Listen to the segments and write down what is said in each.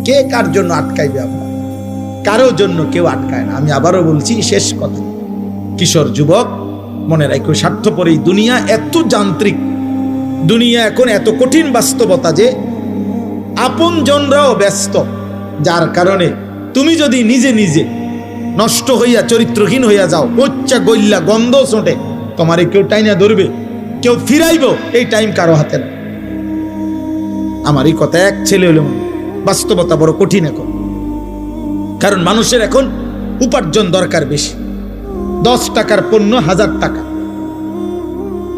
কে কার জন্য আটকাইবে? আপনার কারো জন্য কেউ আটকায় না। আমি আবারও বলছি, শেষ কথা, কিশোর যুবক মনে রাখো, স্বার্থপর এই দুনিয়া এত যান্ত্রিক দুনিয়া, এখন এত কঠিন বাস্তবতা যে আপনজনরাও ব্যস্ত, যার কারণে তুমি যদি নিজে নিজে নষ্ট হইয়া চরিত্রহীন হইয়া যাও, উচ্চা গইল্লা গন্ধ ছোটে, তোমারে কেউ টাইনা ধরবে, কেউ ফিরাইব, এই টাইম কারো হাতে না। আমার এই কথা এক ছেলে হইল, বাস্তবতা বড় কঠিন এখন। কারণ মানুষের এখন উপার্জন দরকার বেশি। 10 টাকার পণ্য 1000 টাকা।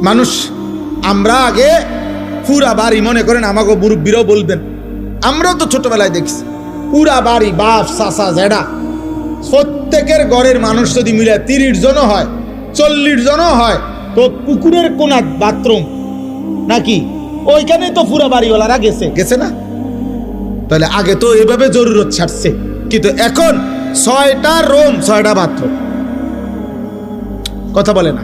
মানুষ, আমরা আগে পুরা বাড়ি, মনে করেন আমাকে মুরব্বীরাও বলবেন, আমরাও তো ছোটবেলায় দেখছি, পুরা বাড়ি বাপ চাচা জেডা প্রত্যেকের ঘরের মানুষ যদি মিলে 30 জনও হয়, 40 জনও হয়, তো পুকুরের কোনা বাথরুম নাকি ওইখানে তো পুরা বাড়িওয়ালারা গেছে না? তাহলে আগে তো এভাবে জরুরত ছাড়ছে, কিন্তু এখন 6টা রুম 6টা বাথরুম। কথা বলে না?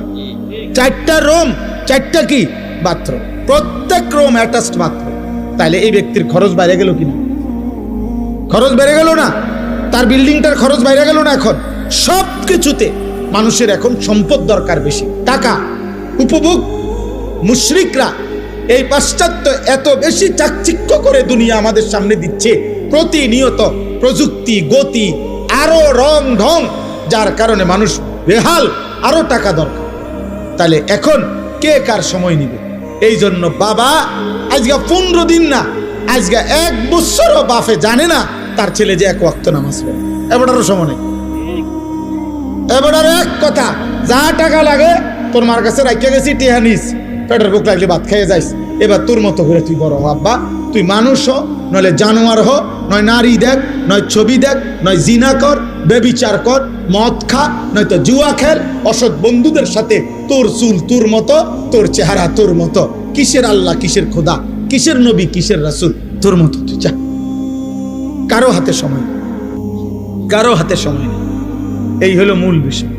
4টা রুম 4টা কি বাথরুম, প্রত্যেক রুম অ্যাটাচড বাথরুম। তাহলে এই ব্যক্তির খরচ বাইরে গেল কিনা? খরচ বেড়ে গেল না? তার বিল্ডিংটার খরচ বাইরে গেল না? এখন সব কিছুতে মানুষের এখন সম্পদ দরকার বেশি, টাকা, উপভোগ। মুশরিকরা এই পাশ্চাত্য এত বেশি চাকচিক্য করে দুনিয়া আমাদের সামনে দিচ্ছে, প্রতিনিয়ত প্রযুক্তি, গতি, আরো রং ঢং, যার কারণে মানুষ বেহাল, আরো টাকা দরকার। তাহলে এখন কে কার সময় নিবে? এই জন্য বাবা আজকে 15 দিন না, আজকে 1 বছরও বাপে জানে না তার ছেলে যে 1 ওয়াক্ত নামাজ পড়ে। এবারও সময় নেই। এবার এক কথা, যা টাকা লাগে তোর মার কাছে রাখিয়া গেছি, টিহা নিস, পেটের বুক লাগলে ভাত খেয়ে যাইস। এবার তোর মতো করে তুই বড় হ আব্বা, তুই মানুষ হ, নইলে জানোয়ার হ, নয় নারী দেখ, নয় ছবি দেখ, নয় জিনা কর, বেবিচার কর, মদ খা, নয়তো জুয়া খেল, অসৎ বন্ধুদের সাথে, তোর চুল তোর মতো, তোর চেহারা তোর মতো, কিসের আল্লাহ, কিসের খোদা, কিসের নবী, কিসের রাসূল, তোর মতো তুই যা। কারো হাতে সময় নেই, কারো হাতে সময় নেই। এই হলো মূল বিষয়।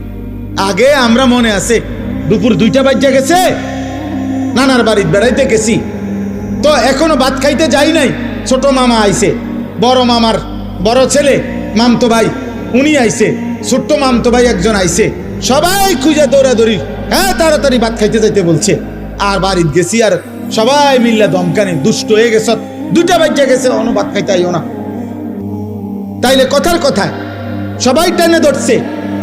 আগে আমরা মনে আছে দুপুর 2টা বাজে গেছে, নানার বাড়িতে বেড়াইতে গেছি, তো এখনো ভাত খাইতে যাই নাই, ছোট মামা আইছে, বড় মামার বড় ছেলে মামতো ভাই উনি আইছে, ছোট্ট মামতো ভাই একজন আইছে, সবাই খুঁজে দৌড়াদৌড়ি, হ্যাঁ তাড়াতাড়ি ভাত খাইতে যাইতে বলছে। আর বাড়িতে গেছি, আর সবাই মিল্লা দমকানি, দুষ্ট হয়ে গেছ, 2টা বাজে গেছে, অন্য ভাত খাইতে আইও না। তাইলে কথার কথায় সবাই টেনে ধরছে,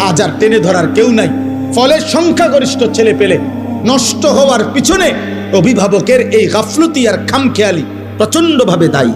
আজ আর টেনে ধরার কেউ নাই। ফলে সংখ্যাগরিষ্ঠ ছেলে পেলে নষ্ট হওয়ার পিছনে অভিভাবকের এই গাফলতি আর খামখেয়ালি প্রচন্ডভাবে দায়ী।